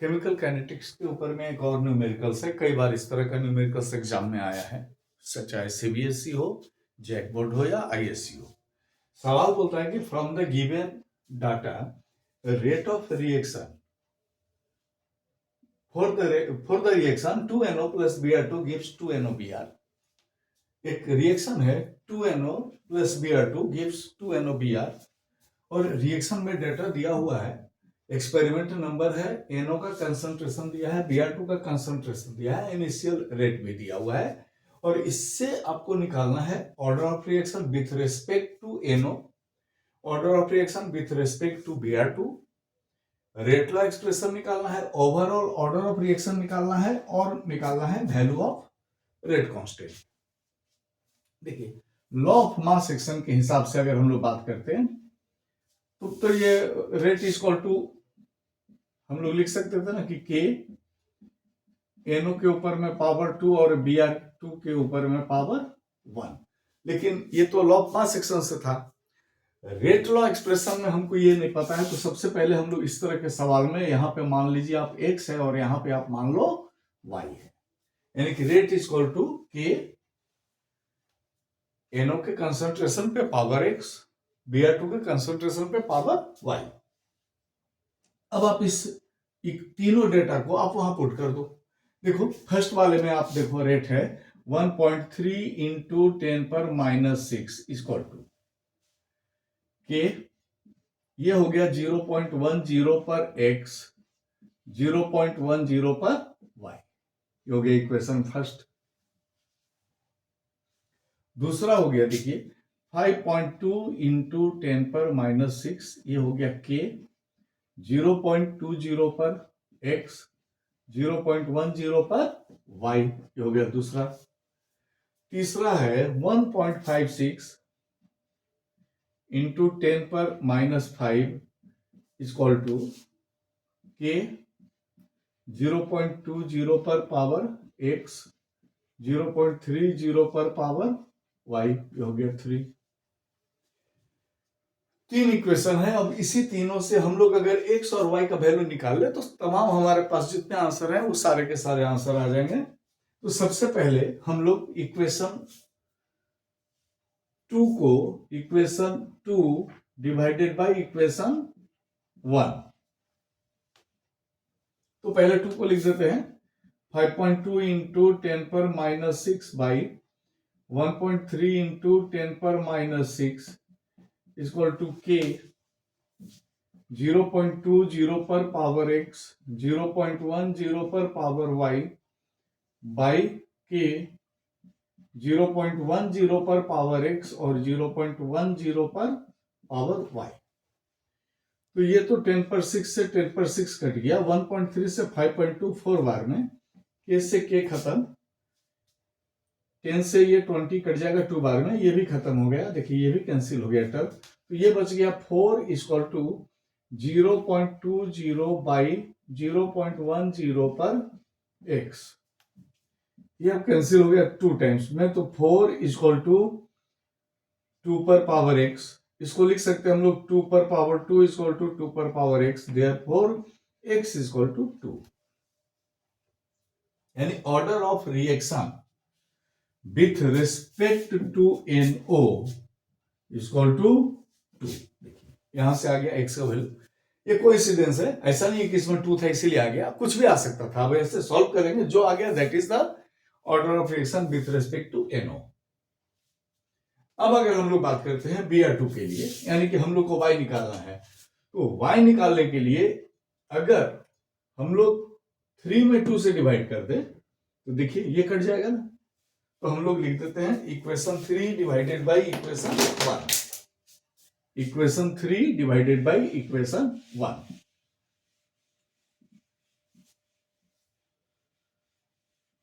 Chemical kinetics के ऊपर में एक और न्यूमेरिकल्स है। कई बार इस तरह का न्यूमेरिकल्स एग्जाम में आया है, चाहे सीबीएसई हो, जैक बोर्ड हो या आईएससी हो। सवाल बोलता है कि from the given data rate of reaction for the reaction 2NO plus Br2 gives 2NOBr। एक रिएक्शन है 2NO plus Br2 gives 2NOBr और रिएक्शन में डेटा दिया हुआ है, एक्सपेरिमेंट नंबर है, NO का कंसंट्रेशन दिया है, Br2 का कंसंट्रेशन दिया है, इनिशियल रेट भी दिया हुआ है और इससे आपको निकालना है order of reaction with respect to NO, order of reaction with respect to Br2, rate law expression निकालना है, ओवरऑल ऑर्डर ऑफ रिएक्शन निकालना है और निकालना है वैल्यू ऑफ रेट कांस्टेंट। देखिए लॉ ऑफ मास एक्शन के हिसाब से अगर हम लोग बात करते हैं तो ये रेट इज इक्वल टू हम लोग लिख सकते थे ना कि के NO के ऊपर में पावर 2 और Br2 के ऊपर में पावर 1, लेकिन ये तो लॉ ऑफ मास एक्शन से था। रेट लॉ एक्सप्रेशन में हमको ये नहीं पता है, तो सबसे पहले हम लोग इस तरह के सवाल में यहाँ पे मान लीजिए आप x है और यहाँ पे आप मान लो y है, यानी कि rate is equal to k NO के कंसंट्रेशन पे पावर x, Br2 के कंसंट्रेशन पे पावर y। अब आप इस तीनों डेटा को आप वहां पुट कर दो। देखो फर्स्ट वाले में आप देखो रेट है 1.3 इंटू 10 पर -6 इक्वल टू के, ये हो गया 0.10 पर x, 0.10 पर y, ये हो गया इक्वेशन फर्स्ट। दूसरा हो गया देखिए 5.2 इंटू 10 पर -6, ये हो गया k, 0.20 पर x, 0.10 पर y, ये हो गया दूसरा। तीसरा है 1.56 इंटू 10 पर -5 इक्वल टू के, 0.20 पर पावर x, 0.30 पर पावर y, ये हो गया 3। तीन इक्वेशन है। अब इसी तीनों से हम लोग अगर x और y का वैल्यू निकाल ले तो तमाम हमारे पास जितने आंसर हैं वो सारे के सारे आंसर आ जाएंगे। तो सबसे पहले हम लोग इक्वेशन 2 को इक्वेशन 2 डिवाइडेड बाय इक्वेशन 1, तो पहले 2 को लिख देते हैं 5.2 इंटू 10 पर -6 बाई 1.3 इंटू 10 पर -6 इक्वल टू के, 0.20 पर पावर x, 0.10 पर पावर y बाई के, 0.10 पर पावर x और 0.10 पर पावर y। तो ये तो 10 पर 6 से 10 पर 6 कट गया, 1.3 से 5.2 4 बार में, k से k खत्म, 10 से ये 20 कट जाएगा 2 बार में, ये भी खत्म हो गया। देखिए ये भी कैंसिल हो गया टर्म, तो ये बच गया 4 इक्वल टू 0.20 बाई 0.10 पर x, ये अब कैंसिल हो गया 2 टाइम्स में, तो 4 इक्वल टू 2 पर पावर x, इसको लिख सकते हैं हम लोग 2 पर पावर 2 इक्वल टू 2 पर power x, therefore x equal to 2, यानी order of reaction with respect to NO equal to 2। देखिए यहां से आ गया x का वैल्यू, ये कोइंसिडेंस है, ऐसा नहीं है कि इसमें 2 था इसीलिए आ गया, कुछ भी आ सकता था। अब ऐसे सॉल्व करेंगे, जो आ गया that is the order of reaction with respect to NO। अब अगर हम लोग बात करते हैं Br2 के लिए, यानी कि हम लोग को y निकालना है, तो y निकालने के लिए अगर हम लोग 3 में 2 से डिवाइड कर दे तो देखिए ये कट जाएगा ना, तो हम लोग लिख देते हैं equation 3 divided by equation 1, equation 3 divided by equation 1।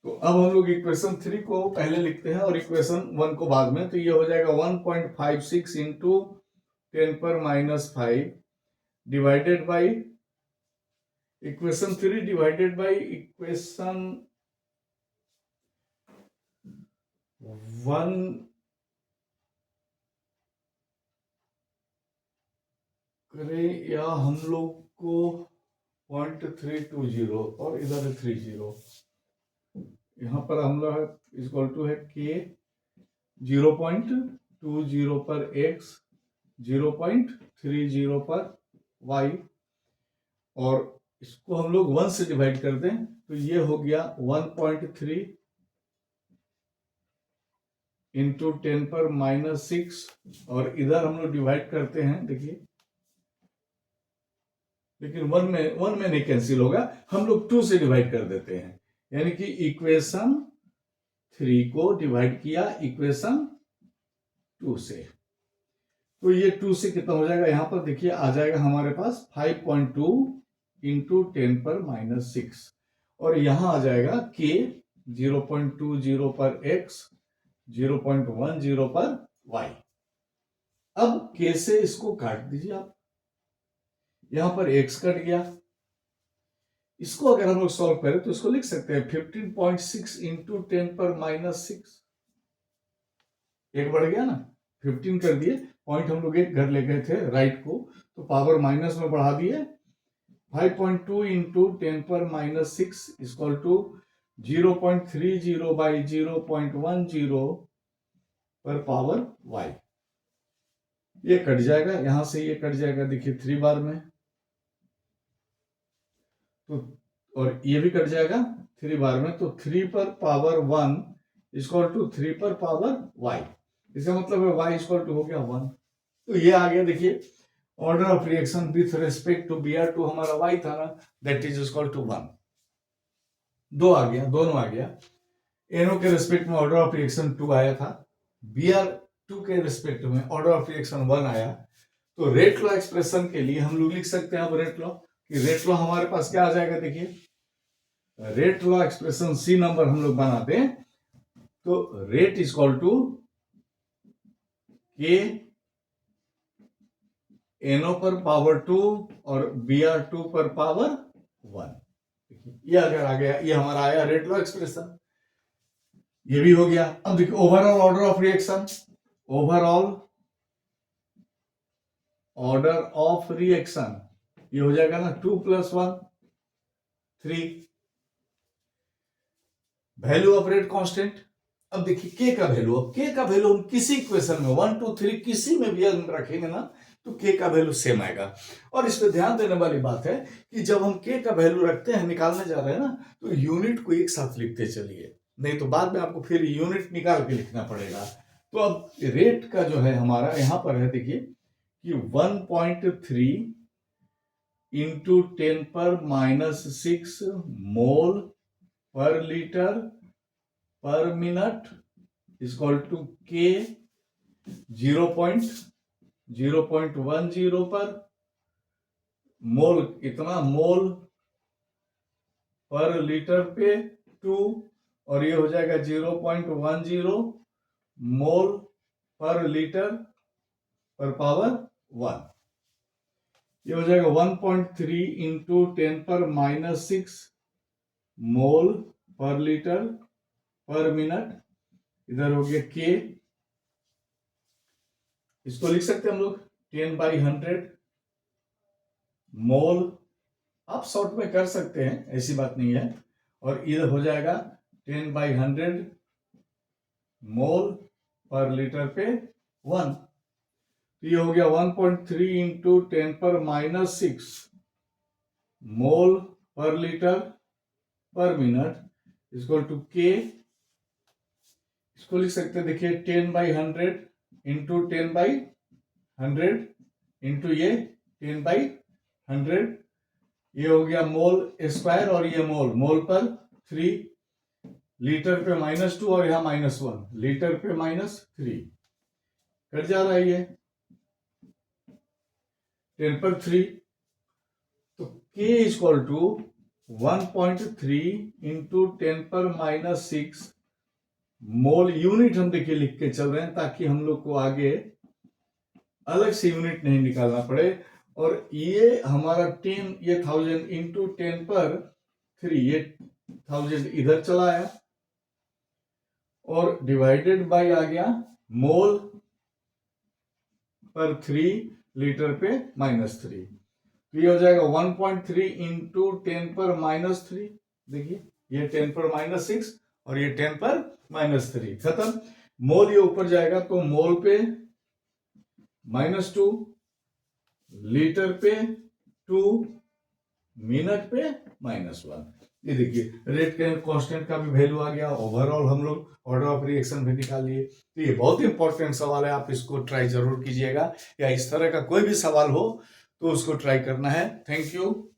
तो अब हम लोग इक्वेशन 3 को पहले लिखते हैं और इक्वेशन 1 को बाद में, तो ये हो जाएगा 1.56 इंटू 10 पर -5 divided by equation 3 divided by equation 1 करें या हम लोग को 0.320 और इधर है 30। यहाँ पर हम लोग इक्वल टू है के 0.20 पर x, 0.30 पर y, और इसको हम लोग 1 से डिवाइड कर दें तो ये हो गया 1.3 इंटू 10 पर -6, और इधर हम लोग डिवाइड करते हैं, देखिए, लेकिन 1 में नहीं कैंसिल होगा, हम लोग 2 से डिवाइड कर देते हैं, यानी कि इक्वेशन 3 को डिवाइड किया इक्वेशन 2 से, तो ये 2 से कितना हो जाएगा, यहां पर देखिए आ जाएगा हमारे पास 5.2 इंटू 10 पर -6, और यहां आ जाएगा के 0.20 पर x, 0.10 पर y। अब के से इसको काट दीजिए आप, यहां पर x कट गया, इसको अगर हम लोग सॉल्व करें तो इसको लिख सकते हैं 15.6 इंटू 10 पर -6, एक बढ़ गया ना, 15 कर दिए, पॉइंट हम लोग एक घर ले गए थे राइट को, तो पावर माइनस में बढ़ा दिए, 5.2 इंटू 10 पर -6 इक्वल टू 0.30 बाई 0.10 पर पावर y। ये कट जाएगा, यहां से ये कट जाएगा, देखिए 3 बार में, तो और ये भी कट जाएगा 3 बार में, तो 3 पर पावर 1 इक्वल टू 3 पर पावर y, इसका मतलब है y इक्वल टू हो गया 1। तो ये आ गया, देखिए order of reaction with respect to Br2 हमारा y था ना, दैट इज इक्वल टू 1। दो आ गया, दोनों आ गया, NO के रेस्पेक्ट में ऑर्डर ऑफ रिएक्शन 2 आया था, Br2 के रेस्पेक्ट में ऑर्डर ऑफ रिएक्शन 1 आया, तो रेट लॉ एक्सप्रेशन के लिए हम लोग लिख सकते हैं अब रेट लॉ, कि रेट लॉ हमारे पास क्या आ जाएगा, देखिए रेट लॉ एक्सप्रेशन सी नंबर हम लोग बनाते हैं, तो rate is equal to k NO पर पावर 2 और Br2 पर पावर 1। ये अगर आ गया, ये हमारा आया रेट लॉ एक्सप्रेशन, ये भी हो गया। अब देखिए overall order of reaction, overall order of reaction ये हो जाएगा ना 2 + 1 3, वैल्यू ऑफ रेट कांस्टेंट। अब देखिए के का वैल्यू, अब के का वैल्यू हम किसी इक्वेशन में 1 2 3 किसी में भी हम रखेंगे ना तो के का वैल्यू सेम आएगा। और इस पे ध्यान देने वाली बात है कि जब हम के का वैल्यू रखते हैं, निकालने जा रहे हैं ना, तो यूनिट को एक साथ लिखते चलिए, नहीं तो बाद में आपको फिर यूनिट निकाल के लिखना पड़ेगा। तो अब रेट का जो है हमारा यहां पर है, देखिए कि 1.3 इंटू 10 पर -6 मोल पर लीटर पर मिनट इक्वल टू के 0.10 पर मोल, इतना मोल पर लीटर पे 2, और ये हो जाएगा 0.10 मोल पर लीटर पर पावर 1। ये हो जाएगा 1.3 इंटू 10 पर -6 मोल पर लीटर पर मिनट, इधर हो गया के, इसको लिख सकते हैं हम लोग 10/100 मोल, आप शॉर्ट में कर सकते हैं, ऐसी बात नहीं है, और इधर हो जाएगा 10/100 मोल पर लीटर पे 1, तो ये हो गया 1.3 इंटू 10 पर -6 मोल पर लीटर पर मिनट इक्वल टू के, इसको लिख सकते हैं, देखिए 10/100 इंटू 10/100 इंटू ये 10/100, ये हो गया मोल स्क्वायर, और ये मोल, मोल पर 3, लीटर पे -2 और यहां -1, लीटर पे -3 कट जा रहा है, ये 10 पर 3, तो k इक्वल टू 1.3 इंटू 10 पर -6 मोल, यूनिट हम देखिए लिख के चल रहे हैं ताकि हम लोग को आगे अलग से यूनिट नहीं निकालना पड़े, और ये हमारा 10, ये 1000 इंटू 10 पर 3, ये 1000 इधर चला आया, और डिवाइडेड बाय आ गया मोल पर 3 लीटर पे -3, तो ये हो जाएगा 1.3 इंटू 10⁻³ देखिए, ये 10⁻⁶ और ये 10⁻³ खत्म। मोल ये ऊपर जाएगा तो मोल पे -2, लीटर पे 2, मिनट पे -1। ये देखिए रेट कांस्टेंट का भी वैल्यू आ गया। ओवरऑल हम लोग ऑर्डर ऑफ रिएक्शन भी निकाल लिए। तो ये बहुत इंपॉर्टेंट सवाल है, आप इसको ट्राई जरूर कीजिएगा, या इस तरह का कोई भी सवाल हो तो उसको ट्राई करना है। Thank you.